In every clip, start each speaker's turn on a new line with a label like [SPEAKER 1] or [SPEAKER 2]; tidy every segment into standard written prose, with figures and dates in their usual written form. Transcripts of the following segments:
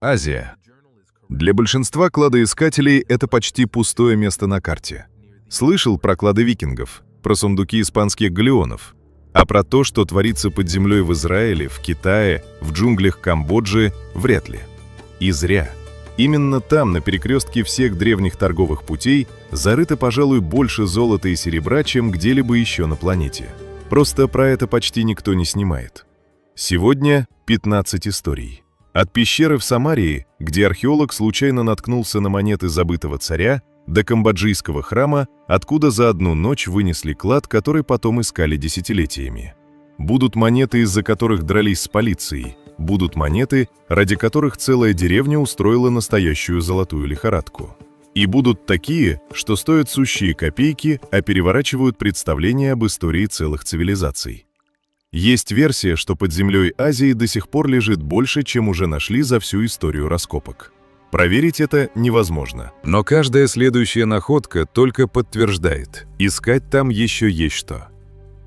[SPEAKER 1] Азия. Для большинства кладоискателей это почти пустое место на карте. Слышал про клады викингов, про сундуки испанских галеонов, а про то, что творится под землей в Израиле, в Китае, в джунглях Камбоджи, вряд ли. И зря. Именно там, на перекрестке всех древних торговых путей, зарыто, пожалуй, больше золота и серебра, чем где-либо еще на планете. Просто про это почти никто не снимает. Сегодня 15 историй. От пещеры в Самарии, где археолог случайно наткнулся на монеты забытого царя, до камбоджийского храма, откуда за одну ночь вынесли клад, который потом искали десятилетиями. Будут монеты, из-за которых дрались с полицией. Будут монеты, ради которых целая деревня устроила настоящую золотую лихорадку. И будут такие, что стоят сущие копейки, а переворачивают представления об истории целых цивилизаций. Есть версия, что под землей Азии до сих пор лежит больше, чем уже нашли за всю историю раскопок. Проверить это невозможно. Но каждая следующая находка только подтверждает, искать там еще есть что.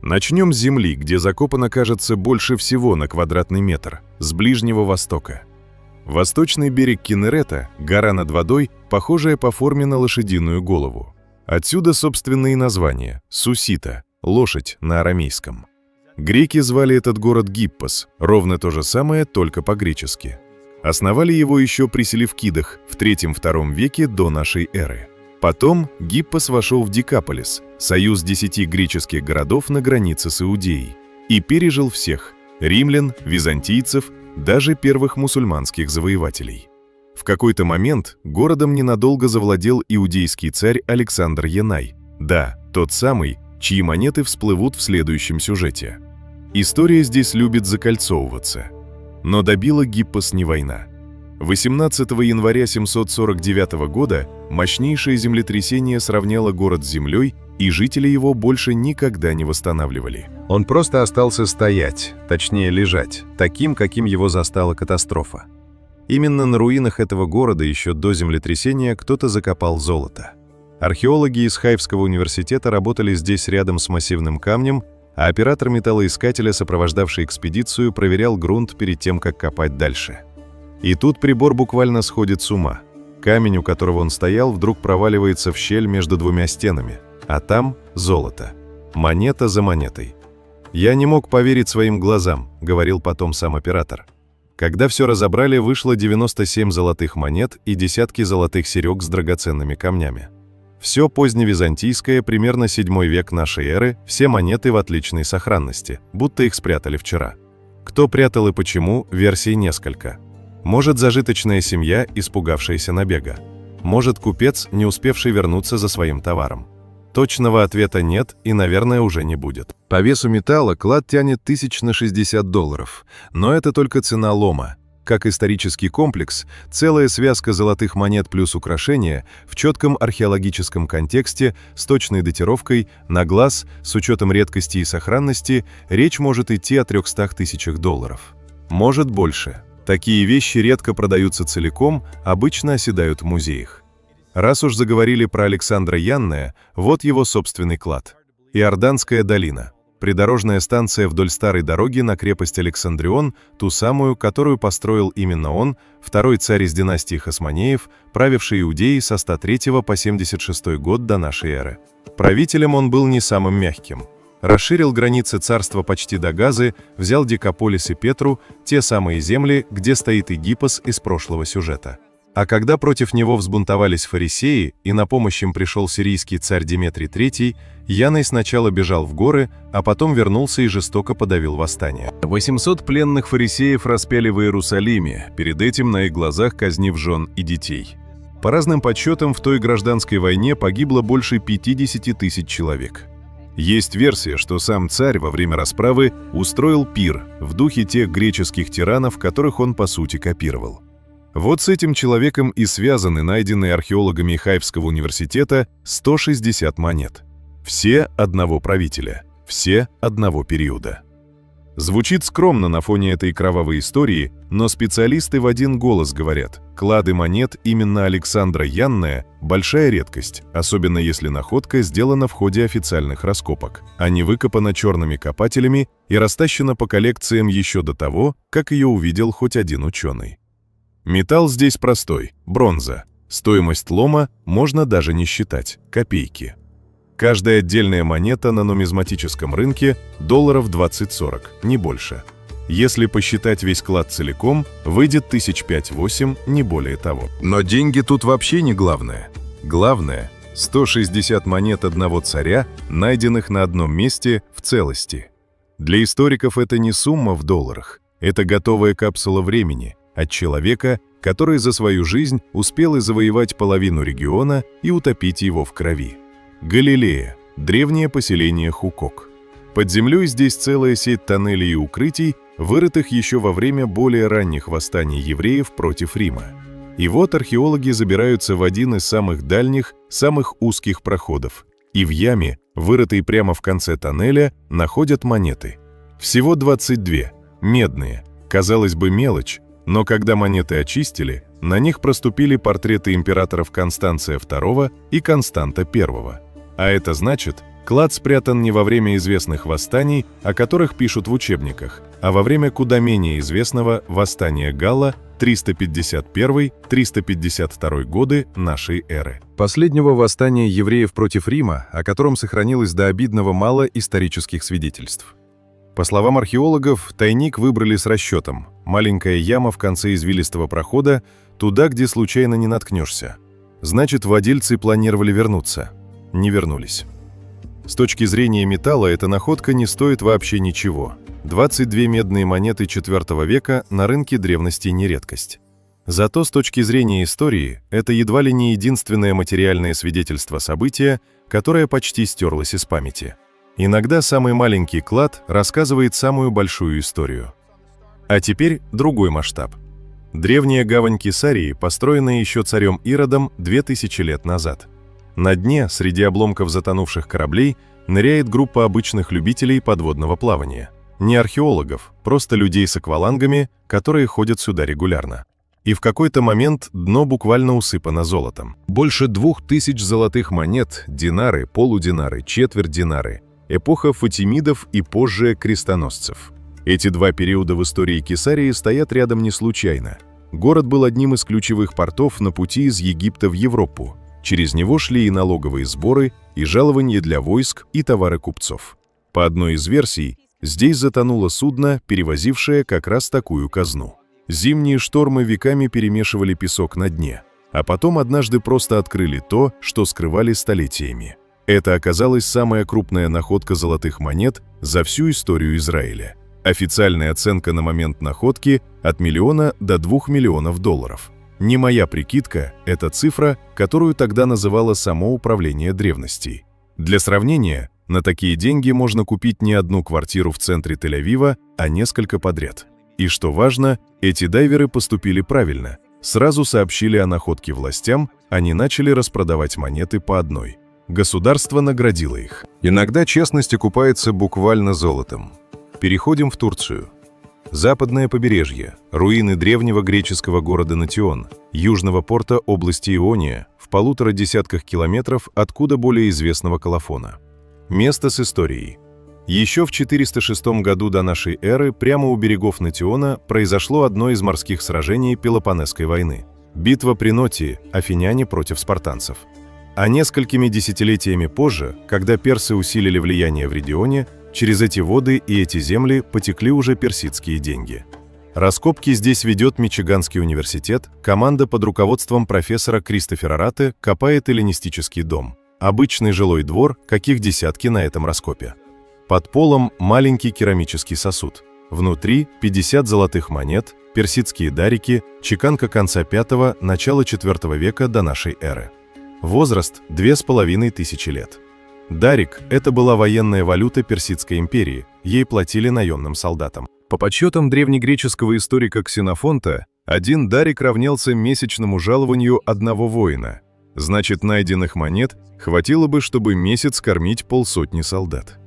[SPEAKER 1] Начнем с земли, где закопано, кажется, больше всего на квадратный метр, с Ближнего Востока. Восточный берег Кинерета, гора над водой, похожая по форме на лошадиную голову. Отсюда, собственно, и название – Сусита, лошадь на арамейском. Греки звали этот город Гиппос, ровно то же самое, только по-гречески. Основали его еще при Селевкидах в III-II веке до нашей эры. Потом Гиппос вошел в Декаполис, союз 10 греческих городов на границе с Иудеей, и пережил всех – римлян, византийцев, даже первых мусульманских завоевателей. В какой-то момент городом ненадолго завладел иудейский царь Александр Янай, да, тот самый, чьи монеты всплывут в следующем сюжете. История здесь любит закольцовываться. Но добила Гиппос не война. 18 января 749 года мощнейшее землетрясение сравняло город с землей, и жители его больше никогда не восстанавливали.
[SPEAKER 2] Он просто остался стоять, точнее лежать, таким, каким его застала катастрофа. Именно на руинах этого города еще до землетрясения кто-то закопал золото. Археологи из Хайфского университета работали здесь рядом с массивным камнем, а оператор металлоискателя, сопровождавший экспедицию, проверял грунт перед тем, как копать дальше. И тут прибор буквально сходит с ума. Камень, у которого он стоял, вдруг проваливается в щель между двумя стенами, а там золото. Монета за монетой. «Я не мог поверить своим глазам», — говорил потом сам оператор. Когда все разобрали, вышло 97 золотых монет и десятки золотых серег с драгоценными камнями. Все поздневизантийское, примерно 7 век нашей эры, все монеты в отличной сохранности, будто их спрятали вчера. Кто прятал и почему, версий несколько. Может, зажиточная семья, испугавшаяся набега. Может, купец, не успевший вернуться за своим товаром. Точного ответа нет и, наверное, уже не будет.
[SPEAKER 1] По весу металла клад тянет $1000 на $60, но это только цена лома. Как исторический комплекс, целая связка золотых монет плюс украшения в четком археологическом контексте, с точной датировкой, на глаз, с учетом редкости и сохранности, речь может идти о $300 000. Может больше. Такие вещи редко продаются целиком, обычно оседают в музеях. Раз уж заговорили про Александра Янная, вот его собственный клад. Иорданская долина. Придорожная станция вдоль старой дороги на крепость Александрион, ту самую, которую построил именно он, второй царь из династии Хасмонеев, правивший Иудеей со 103 по 76 год до нашей эры. Правителем он был не самым мягким. Расширил границы царства почти до Газы, взял Декаполис и Петру, те самые земли, где стоит Египос из прошлого сюжета. А когда против него взбунтовались фарисеи, и на помощь им пришел сирийский царь Деметрий III, Яной сначала бежал в горы, а потом вернулся и жестоко подавил восстание. 800 пленных фарисеев распяли в Иерусалиме, перед этим на их глазах казнив жен и детей. По разным подсчетам, в той гражданской войне погибло больше 50 000 человек. Есть версия, что сам царь во время расправы устроил пир в духе тех греческих тиранов, которых он по сути копировал. Вот с этим человеком и связаны найденные археологами Хайфского университета 160 монет. Все одного правителя, все одного периода. Звучит скромно на фоне этой кровавой истории, но специалисты в один голос говорят, клады монет именно Александра Янная – большая редкость, особенно если находка сделана в ходе официальных раскопок, а не выкопана черными копателями и растащена по коллекциям еще до того, как ее увидел хоть один ученый. Металл здесь простой – бронза. Стоимость лома можно даже не считать – копейки. Каждая отдельная монета на нумизматическом рынке долларов 20-40, не больше. Если посчитать весь клад целиком, выйдет 5-8, не более того. Но деньги тут вообще не главное. Главное – 160 монет одного царя, найденных на одном месте в целости. Для историков это не сумма в долларах, это готовая капсула времени от человека, который за свою жизнь успел и завоевать половину региона и утопить его в крови. Галилея – древнее поселение Хукок. Под землей здесь целая сеть тоннелей и укрытий, вырытых еще во время более ранних восстаний евреев против Рима. И вот археологи забираются в один из самых дальних, самых узких проходов, и в яме, вырытой прямо в конце тоннеля, находят монеты. Всего 22, медные. Казалось бы, мелочь, но когда монеты очистили, на них проступили портреты императоров Констанция II и Константа I. А это значит, клад спрятан не во время известных восстаний, о которых пишут в учебниках, а во время куда менее известного восстания Галла 351-352 годы нашей эры.
[SPEAKER 2] Последнего восстания евреев против Рима, о котором сохранилось до обидного мало исторических свидетельств. По словам археологов, тайник выбрали с расчетом. Маленькая яма в конце извилистого прохода, туда, где случайно не наткнешься. Значит, владельцы планировали вернуться. Не вернулись. С точки зрения металла эта находка не стоит вообще ничего. 22 медные монеты IV века на рынке древностей не редкость. Зато с точки зрения истории это едва ли не единственное материальное свидетельство события, которое почти стерлось из памяти. Иногда самый маленький клад рассказывает самую большую историю. А теперь другой масштаб. Древняя гавань Кесарии, построенная еще царем Иродом 2000 лет назад. На дне, среди обломков затонувших кораблей, ныряет группа обычных любителей подводного плавания. Не археологов, просто людей с аквалангами, которые ходят сюда регулярно. И в какой-то момент дно буквально усыпано золотом. Больше 2000 золотых монет, динары, полудинары, четверть динары, эпоха фатимидов и позже крестоносцев. Эти два периода в истории Кесарии стоят рядом не случайно. Город был одним из ключевых портов на пути из Египта в Европу. Через него шли и налоговые сборы, и жалования для войск, и товары купцов. По одной из версий, здесь затонуло судно, перевозившее как раз такую казну. Зимние штормы веками перемешивали песок на дне, а потом однажды просто открыли то, что скрывали столетиями. Это оказалась самая крупная находка золотых монет за всю историю Израиля. Официальная оценка на момент находки от $1 миллиона до $2 миллионов. Не моя прикидка, это цифра, которую тогда называло само управление древностей. Для сравнения, на такие деньги можно купить не одну квартиру в центре Тель-Авива, а несколько подряд. И что важно, эти дайверы поступили правильно. Сразу сообщили о находке властям, они начали распродавать монеты по одной. Государство наградило их. Иногда честность окупается буквально золотом. Переходим в Турцию. Западное побережье, руины древнего греческого города Натион, южного порта области Иония, в 1,5 десятках километров от куда более известного Колофона. Место с историей. Еще в 406 году до нашей эры прямо у берегов Натиона произошло одно из морских сражений Пелопоннесской войны. Битва при Нотии, афиняне против спартанцев. А несколькими десятилетиями позже, когда персы усилили влияние в регионе, через эти воды и эти земли потекли уже персидские деньги. Раскопки здесь ведет Мичиганский университет, команда под руководством профессора Кристофера Ратте копает эллинистический дом. Обычный жилой двор, каких десятки на этом раскопе. Под полом маленький керамический сосуд. Внутри 50 золотых монет, персидские дарики, чеканка конца V – начала IV века до нашей эры. Возраст – 2500 лет. Дарик – это была военная валюта Персидской империи, ей платили наемным солдатам. По подсчетам древнегреческого историка Ксенофонта, один дарик равнялся месячному жалованию одного воина. Значит, найденных монет хватило бы, чтобы месяц кормить 500 солдат.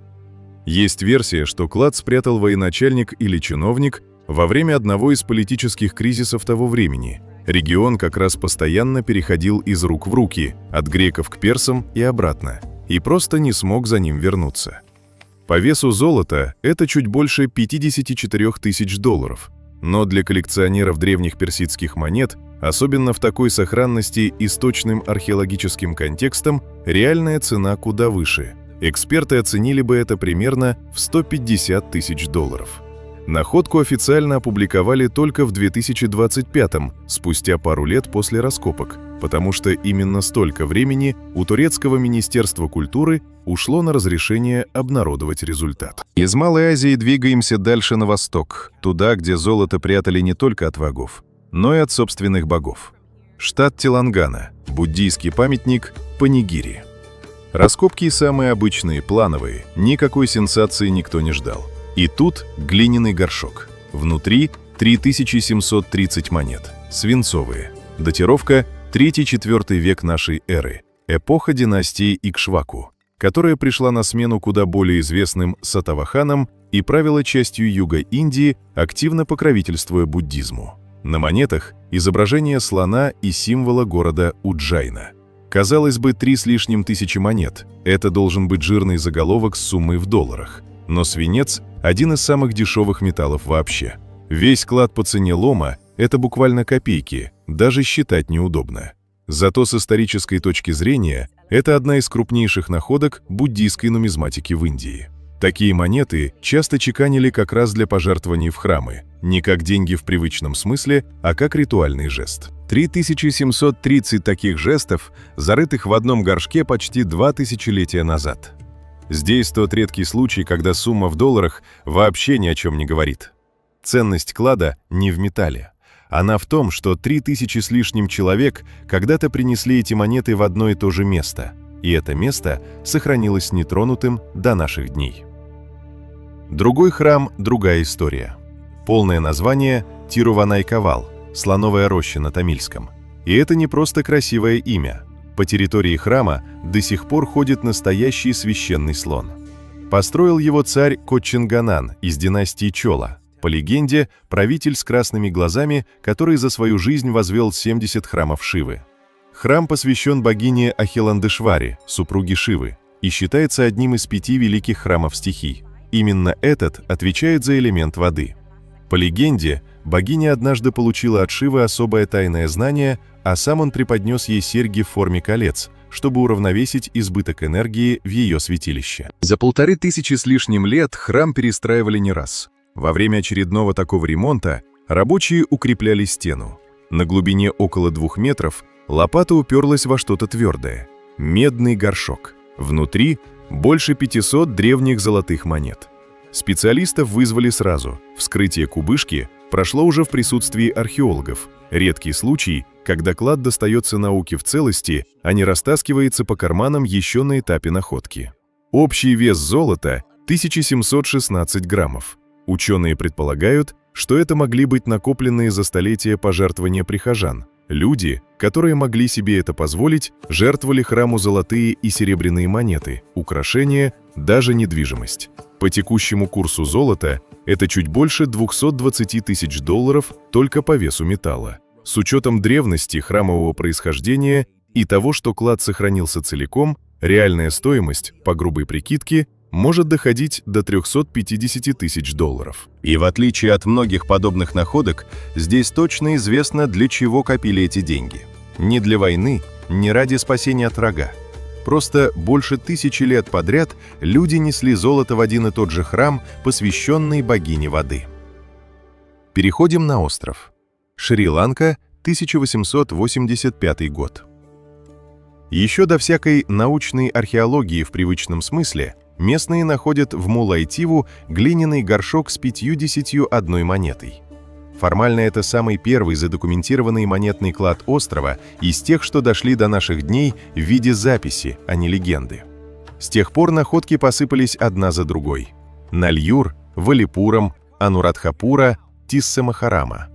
[SPEAKER 2] Есть версия, что клад спрятал военачальник или чиновник во время одного из политических кризисов того времени. Регион как раз постоянно переходил из рук в руки, от греков к персам и обратно, и просто не смог за ним вернуться. По весу золота это чуть больше $54 000.
[SPEAKER 1] Но для коллекционеров древних персидских монет, особенно в такой сохранности и с точным археологическим контекстом, реальная цена куда выше. Эксперты оценили бы это примерно в $150 тысяч. Находку официально опубликовали только в 2025-м, спустя пару лет после раскопок, потому что именно столько времени у турецкого министерства культуры ушло на разрешение обнародовать результат.
[SPEAKER 2] Из Малой Азии двигаемся дальше на восток, туда, где золото прятали не только от врагов, но и от собственных богов. Штат Телангана, буддийский памятник Панигири. Раскопки самые обычные, плановые, никакой сенсации никто не ждал. И тут глиняный горшок. Внутри 3730 монет, свинцовые. Датировка 3-4 век нашей эры, эпоха династии Икшваку, которая пришла на смену куда более известным Сатаваханам и правила частью юга Индии, активно покровительствуя буддизму. На монетах изображение слона и символа города Уджайна. Казалось бы, 3 с лишним тысячи монет. Это должен быть жирный заголовок с суммой в долларах. Но свинец – один из самых дешевых металлов вообще. Весь клад по цене лома – это буквально копейки, даже считать неудобно. Зато с исторической точки зрения это одна из крупнейших находок буддийской нумизматики в Индии. Такие монеты часто чеканили как раз для пожертвований в храмы, не как деньги в привычном смысле, а как ритуальный жест. 3730 таких жестов, зарытых в одном горшке почти 2 тысячелетия назад. Здесь тот редкий случай, когда сумма в долларах вообще ни о чем не говорит. Ценность клада не в металле. Она в том, что 3000 с лишним человек когда-то принесли эти монеты в одно и то же место, и это место сохранилось нетронутым до наших дней. Другой храм – другая история. Полное название – Тируванайкавал, слоновая роща на тамильском. И это не просто красивое имя. По территории храма до сих пор ходит настоящий священный слон. Построил его царь Коччинганан из династии Чола. По легенде, правитель с красными глазами, который за свою жизнь возвел 70 храмов Шивы. Храм посвящен богине Ахиландешвари, супруге Шивы, и считается одним из 5 великих храмов стихий. Именно этот отвечает за элемент воды. По легенде, богиня однажды получила от Шивы особое тайное знание, а сам он преподнес ей серьги в форме колец, чтобы уравновесить избыток энергии в ее святилище. За 1500 с лишним лет храм перестраивали не раз. Во время очередного такого ремонта рабочие укрепляли стену. На глубине около 2 метров лопата уперлась во что-то твердое. Медный горшок. Внутри больше 500 древних золотых монет. Специалистов вызвали сразу. Вскрытие кубышки прошло уже в присутствии археологов. Редкий случай, когда клад достается науке в целости, а не растаскивается по карманам еще на этапе находки. Общий вес золота – 1716 граммов. Ученые предполагают, что это могли быть накопленные за столетия пожертвования прихожан. Люди, которые могли себе это позволить, жертвовали храму золотые и серебряные монеты, украшения, даже недвижимость. По текущему курсу золота это чуть больше 220 тысяч долларов только по весу металла. С учетом древности, храмового происхождения и того, что клад сохранился целиком, реальная стоимость, по грубой прикидке, может доходить до 350 тысяч долларов. И в отличие от многих подобных находок, здесь точно известно, для чего копили эти деньги. Не для войны, не ради спасения от врага. Просто больше 1000 лет подряд люди несли золото в один и тот же храм, посвященный богине воды. Переходим на остров. Шри-Ланка, 1885 год. Еще до всякой научной археологии в привычном смысле, местные находят в Мулайтиву глиняный горшок с 51 монетой. Формально это самый первый задокументированный монетный клад острова из тех, что дошли до наших дней в виде записи, а не легенды. С тех пор находки посыпались одна за другой. Нальюр, Валипурам, Анурадхапура, Тиссамахарама.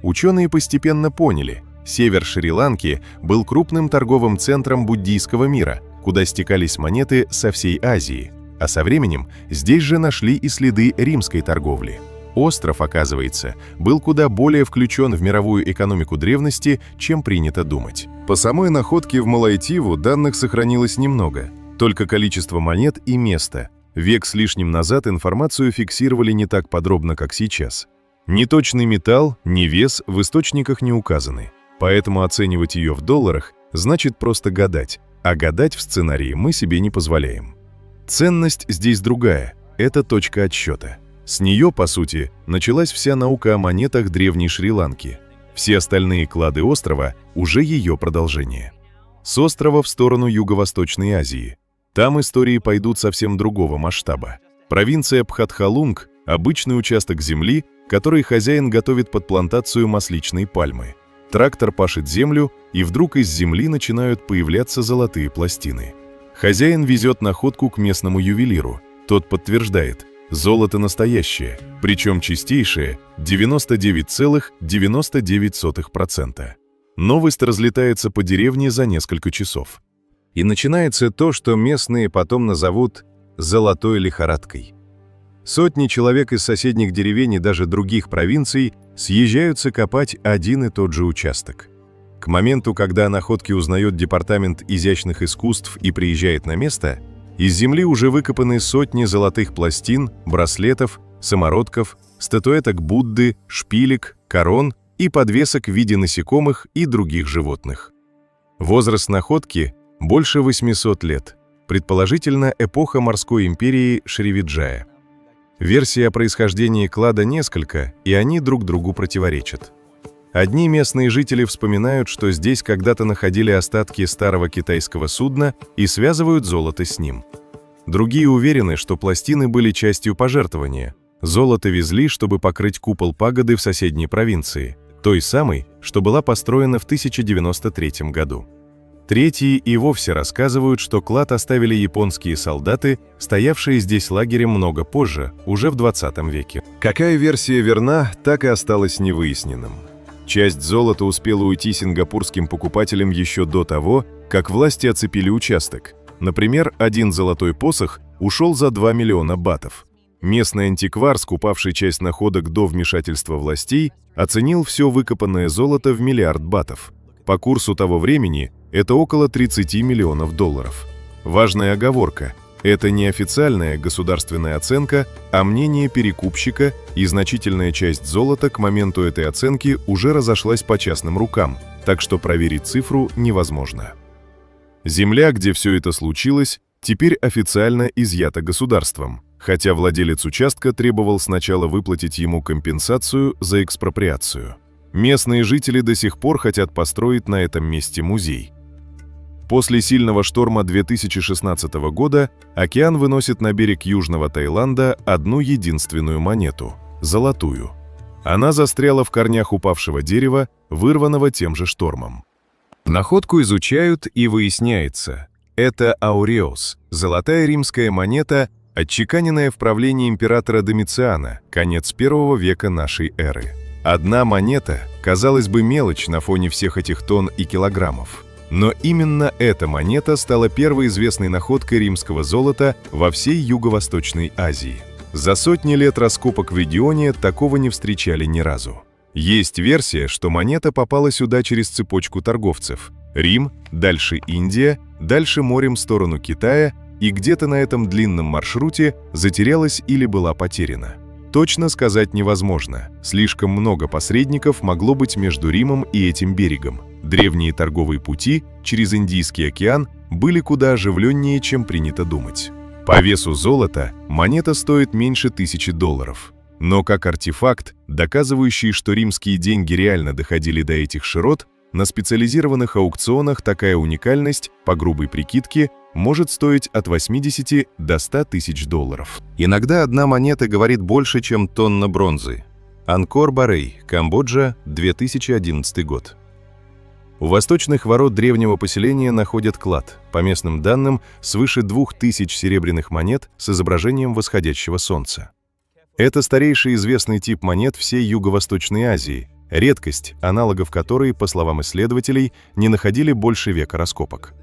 [SPEAKER 2] Ученые постепенно поняли, север Шри-Ланки был крупным торговым центром буддийского мира, куда стекались монеты со всей Азии, а со временем здесь же нашли и следы римской торговли. Остров, оказывается, был куда более включен в мировую экономику древности, чем принято думать. По самой находке в Мулайтиву данных сохранилось немного, только количество монет и место. Век с лишним назад информацию фиксировали не так подробно, как сейчас.
[SPEAKER 1] Ни точный металл, ни вес в источниках не указаны, поэтому оценивать ее в долларах значит просто гадать, а гадать в сценарии мы себе не позволяем. Ценность здесь другая – это точка отсчета. С нее, по сути, началась вся наука о монетах древней Шри-Ланки. Все остальные клады острова – уже ее продолжение. С острова в сторону Юго-Восточной Азии. Там истории пойдут совсем другого масштаба. Провинция Пхатхалунг – обычный участок земли, который хозяин готовит под плантацию масличной пальмы. Трактор пашет землю, и вдруг из земли начинают появляться золотые пластины. Хозяин везет находку к местному ювелиру. Тот подтверждает – золото настоящее, причем чистейшее – 99,99%. Новость разлетается по деревне за несколько часов. И начинается то, что местные потом назовут «золотой лихорадкой». Сотни человек из соседних деревень и даже других провинций съезжаются копать один и тот же участок. К моменту, когда о находке узнает Департамент изящных искусств и приезжает на место, из земли уже выкопаны сотни золотых пластин, браслетов, самородков, статуэток Будды, шпилек, корон и подвесок в виде насекомых и других животных. Возраст находки – больше 800 лет, предположительно эпоха морской империи Шривиджая. Версий о происхождении клада несколько, и они друг другу противоречат. Одни местные жители вспоминают, что здесь когда-то находили остатки старого китайского судна и связывают золото с ним. Другие уверены, что пластины были частью пожертвования. Золото везли, чтобы покрыть купол пагоды в соседней провинции, той самой, что была построена в 1093 году. Третьи и вовсе рассказывают, что клад оставили японские солдаты, стоявшие здесь лагерем много позже, уже в 20 веке. Какая версия верна, так и осталось невыясненным. Часть золота успела уйти сингапурским покупателям еще до того, как власти оцепили участок. Например, один золотой посох ушел за 2 миллиона батов. Местный антиквар, скупавший часть находок до вмешательства властей, оценил все выкопанное золото в $1 миллиард батов. По курсу того времени это около 30 миллионов долларов. Важная оговорка – это не официальная государственная оценка, а мнение перекупщика, и значительная часть золота к моменту этой оценки уже разошлась по частным рукам, так что проверить цифру невозможно. Земля, где все это случилось, теперь официально изъята государством, хотя владелец участка требовал сначала выплатить ему компенсацию за экспроприацию. Местные жители до сих пор хотят построить на этом месте музей. После сильного шторма 2016 года океан выносит на берег Южного Таиланда одну единственную монету – золотую. Она застряла в корнях упавшего дерева, вырванного тем же штормом. Находку изучают, и выясняется – это ауреус – золотая римская монета, отчеканенная в правлении императора Домициана, конец 1 века нашей эры. Одна монета, казалось бы, мелочь на фоне всех этих тонн и килограммов. Но именно эта монета стала первой известной находкой римского золота во всей Юго-Восточной Азии. За сотни лет раскопок в регионе такого не встречали ни разу. Есть версия, что монета попала сюда через цепочку торговцев. Рим, дальше Индия, дальше морем в сторону Китая, и где-то на этом длинном маршруте затерялась или была потеряна. Точно сказать невозможно. Слишком много посредников могло быть между Римом и этим берегом. Древние торговые пути через Индийский океан были куда оживленнее, чем принято думать. По весу золота монета стоит меньше $1000. Но как артефакт, доказывающий, что римские деньги реально доходили до этих широт, на специализированных аукционах такая уникальность, по грубой прикидке, может стоить от 80 до 100 тысяч долларов. Иногда одна монета говорит больше, чем тонна бронзы. Анкор-Барей, Камбоджа, 2011 год. У восточных ворот древнего поселения находят клад, по местным данным, свыше 2000 серебряных монет с изображением восходящего солнца. Это старейший известный тип монет всей Юго-Восточной Азии, редкость, аналогов которой, по словам исследователей, не находили больше века раскопок.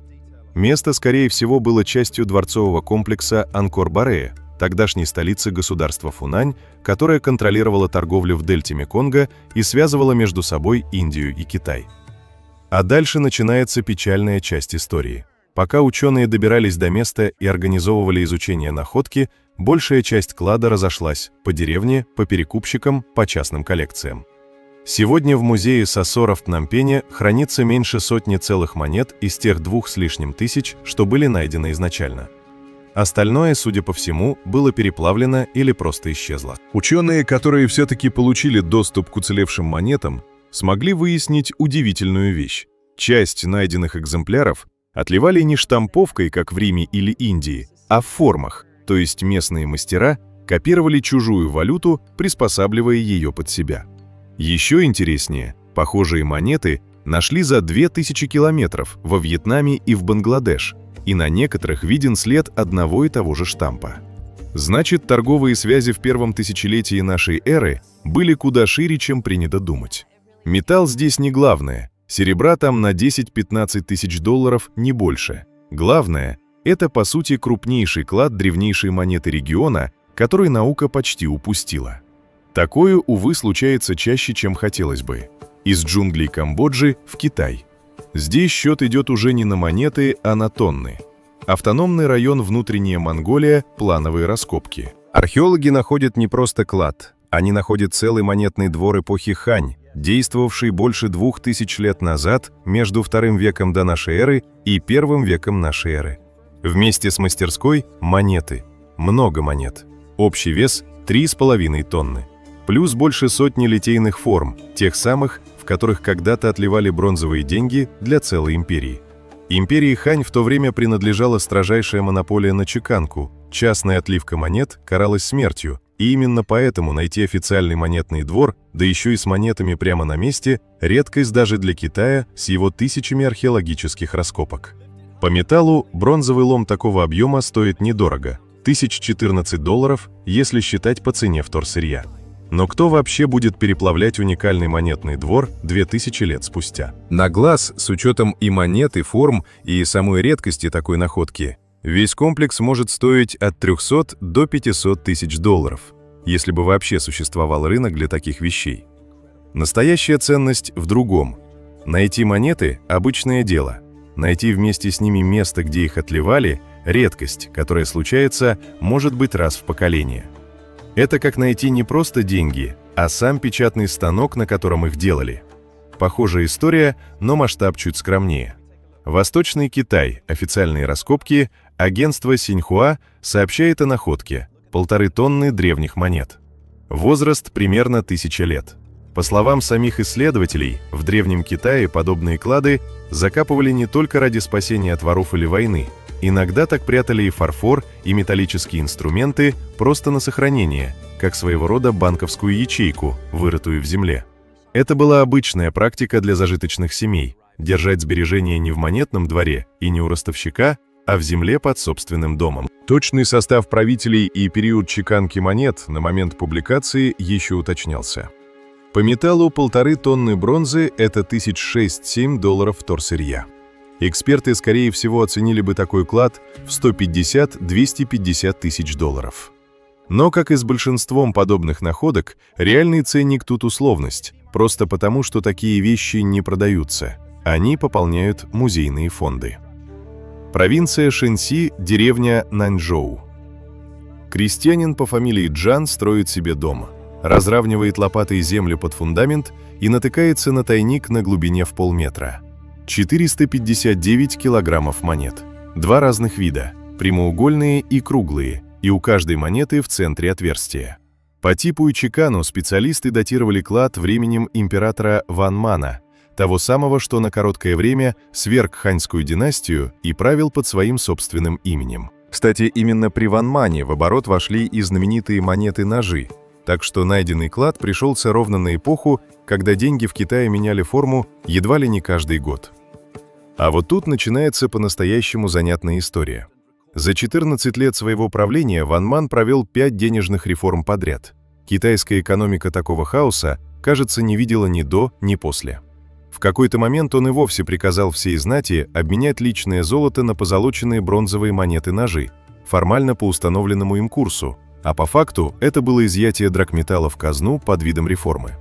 [SPEAKER 1] Место, скорее всего, было частью дворцового комплекса Анкор-Барея, тогдашней столицы государства Фунань, которая контролировала торговлю в дельте Меконга и связывала между собой Индию и Китай. А дальше начинается печальная часть истории. Пока ученые добирались до места и организовывали изучение находки,
[SPEAKER 2] большая часть клада разошлась по деревне, по перекупщикам, по частным коллекциям. Сегодня в музее Сосора в Пномпене хранится меньше сотни целых монет из тех 2 с лишним тысяч, что были найдены изначально. Остальное, судя по всему, было переплавлено или просто исчезло.
[SPEAKER 1] Ученые, которые все-таки получили доступ к уцелевшим монетам, смогли выяснить удивительную вещь. Часть найденных экземпляров отливали не штамповкой, как в Риме или Индии, а в формах, то есть местные мастера копировали чужую валюту, приспосабливая ее под себя. Еще интереснее, похожие монеты нашли за 2000 километров во Вьетнаме и в Бангладеш, и на некоторых виден след одного и того же штампа. Значит, торговые связи в первом тысячелетии нашей эры были куда шире, чем принято думать. Металл здесь не главное, серебра там на 10-15 тысяч долларов, не больше. Главное – это, по сути, крупнейший клад древнейшей монеты региона, который наука почти упустила. Такое, увы, случается чаще, чем хотелось бы. Из джунглей Камбоджи в Китай. Здесь счет идет уже не на монеты, а на тонны. Автономный район Внутренняя Монголия, плановые раскопки.
[SPEAKER 2] Археологи находят не просто клад, они находят целый монетный двор эпохи Хань, действовавший больше 2000 лет назад между II веком до нашей эры и I веком нашей эры. Вместе с мастерской – монеты. Много монет. Общий вес – 3,5 тонны. Плюс больше сотни литейных форм, тех самых, в которых когда-то отливали бронзовые деньги для целой империи. Империи Хань в то время принадлежала строжайшая монополия на чеканку, частная отливка монет каралась смертью, и именно поэтому найти официальный монетный двор, да еще и с монетами прямо на месте, редкость даже для Китая с его тысячами археологических раскопок. По металлу бронзовый лом такого объема стоит недорого – $1014, если считать по цене вторсырья. Но кто вообще будет переплавлять уникальный монетный двор 2000 лет спустя? На глаз, с учетом и монет, и форм, и самой редкости такой находки, весь комплекс может стоить от 300 до 500 тысяч долларов, если бы вообще существовал рынок для таких вещей. Настоящая ценность в другом. Найти монеты – обычное дело. Найти вместе с ними место, где их отливали – редкость, которая случается, может быть, раз в поколение. Это как найти не просто деньги, а сам печатный станок, на котором их делали. Похожая история, но масштаб чуть скромнее. Восточный Китай, официальные раскопки, агентство Синьхуа сообщает о находке – 1,5 тонны древних монет. Возраст примерно 1000 лет. По словам самих исследователей, в Древнем Китае подобные клады закапывали не только ради спасения от воров или войны. Иногда так прятали и фарфор, и металлические инструменты просто на сохранение, как своего рода банковскую ячейку, вырытую в земле. Это была обычная практика для зажиточных семей – держать сбережения не в монетном дворе и не у ростовщика, а в земле под собственным домом. Точный состав правителей и период чеканки монет на момент публикации еще уточнялся. По металлу 1,5 тонны бронзы – это $1006-7 вторсырья. Эксперты, скорее всего, оценили бы такой клад в 150-250 тысяч долларов. Но, как и с большинством подобных находок, реальный ценник тут условность, просто потому, что такие вещи не продаются. Они пополняют музейные фонды. Провинция Шэньси, деревня Наньчжоу. Крестьянин по фамилии Джан строит себе дом, разравнивает лопатой землю под фундамент и натыкается на тайник на глубине в полметра. 459 килограммов монет. Два разных вида – прямоугольные и круглые, и у каждой монеты в центре отверстие. По типу и чекану специалисты датировали клад временем императора Ван Мана, того самого, что на короткое время сверг ханьскую династию и правил под своим собственным именем. Кстати, именно при Ван Мане в оборот вошли и знаменитые монеты-ножи, так что найденный клад пришелся ровно на эпоху, когда деньги в Китае меняли форму едва ли не каждый год. А вот тут начинается по-настоящему занятная история. За 14 лет своего правления Ван Ман провел 5 денежных реформ подряд. Китайская экономика такого хаоса, кажется, не видела ни до, ни после. В какой-то момент он и вовсе приказал всей знати обменять личное золото на позолоченные бронзовые монеты-ножи, формально по установленному им курсу, а по факту это было изъятие драгметалла в казну под видом реформы.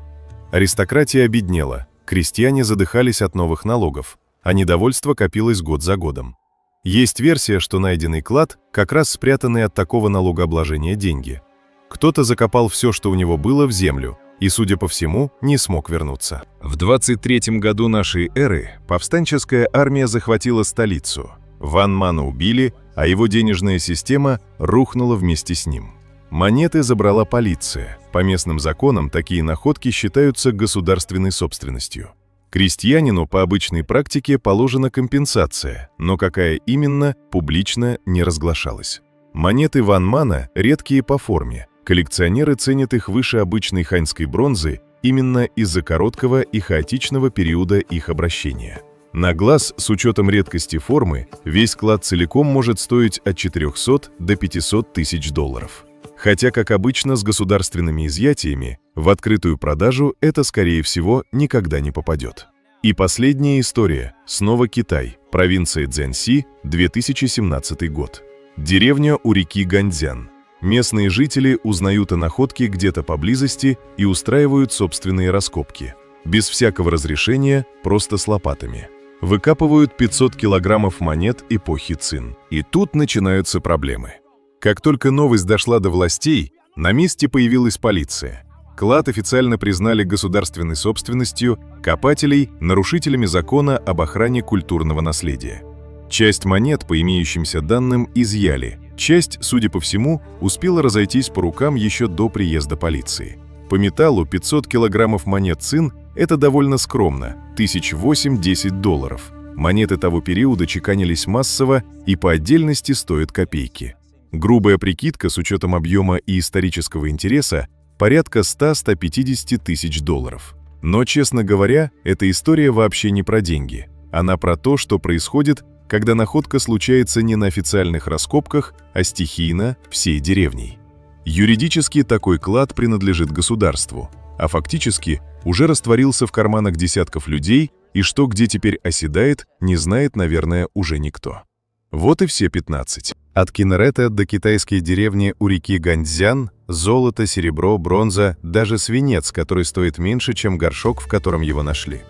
[SPEAKER 2] Аристократия обеднела, крестьяне задыхались от новых налогов, а недовольство копилось год за годом. Есть версия, что найденный клад как раз спрятанные от такого налогообложения деньги. Кто-то закопал все, что у него было, в землю, и, судя по всему, не смог вернуться. В 23 году нашей эры повстанческая армия захватила столицу. Ван Мана убили, а его денежная система рухнула вместе с ним. Монеты забрала полиция. По местным законам такие находки считаются государственной собственностью. Крестьянину по обычной практике положена компенсация, но какая именно, публично не разглашалась. Монеты Ван Мана редкие по форме. Коллекционеры ценят их выше обычной ханьской бронзы именно из-за короткого и хаотичного периода их обращения. На глаз, с учетом редкости формы, весь клад целиком может стоить от 400 до 500 тысяч долларов. Хотя, как обычно, с государственными изъятиями, в открытую продажу это, скорее всего, никогда не попадет. И последняя история. Снова Китай, провинция Цзянси, 2017 год. Деревня у реки Ганьцзян. Местные жители узнают о находке где-то поблизости и устраивают собственные раскопки. Без всякого разрешения, просто с лопатами. Выкапывают 500 килограммов монет эпохи Цин. И тут начинаются проблемы. Как только новость дошла до властей, на месте появилась полиция. Клад официально признали государственной собственностью, копателей – нарушителями закона об охране культурного наследия. Часть монет, по имеющимся данным, изъяли. Часть, судя по всему, успела разойтись по рукам еще до приезда полиции. По металлу 500 килограммов монет Цин – это довольно скромно – 1008-10 долларов. Монеты того периода чеканились массово и по отдельности стоят копейки. Грубая прикидка с учетом объема и исторического интереса – порядка 100-150 тысяч долларов. Но, честно говоря, эта история вообще не про деньги. Она про то, что происходит, когда находка случается не на официальных раскопках, а стихийно всей деревней. Юридически такой клад принадлежит государству, а фактически уже растворился в карманах десятков людей, и что где теперь оседает, не знает, наверное, уже никто. Вот и все 15. От Кинерета до китайской деревни у реки Ганьцзян золото, серебро, бронза, даже свинец, который стоит меньше, чем горшок, в котором его нашли.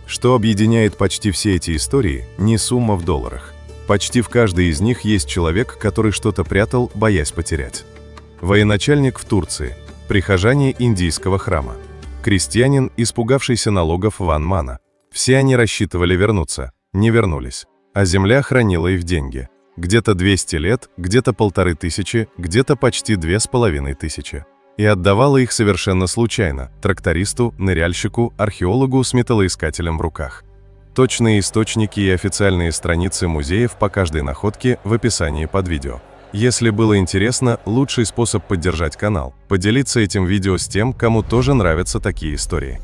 [SPEAKER 2] Что объединяет почти все эти истории, не сумма в долларах. Почти в каждой из них есть человек, который что-то прятал, боясь потерять. Военачальник в Турции, прихожане индийского храма, крестьянин, испугавшийся налогов Ван Мана. Все они рассчитывали вернуться, не вернулись, а земля хранила их деньги. Где-то 200 лет, где-то 1500, где-то почти 2500. И отдавала их совершенно случайно – трактористу, ныряльщику, археологу с металлоискателем в руках. Точные источники и официальные страницы музеев по каждой находке в описании под видео. Если было интересно, лучший способ поддержать канал – поделиться этим видео с тем, кому тоже нравятся такие истории.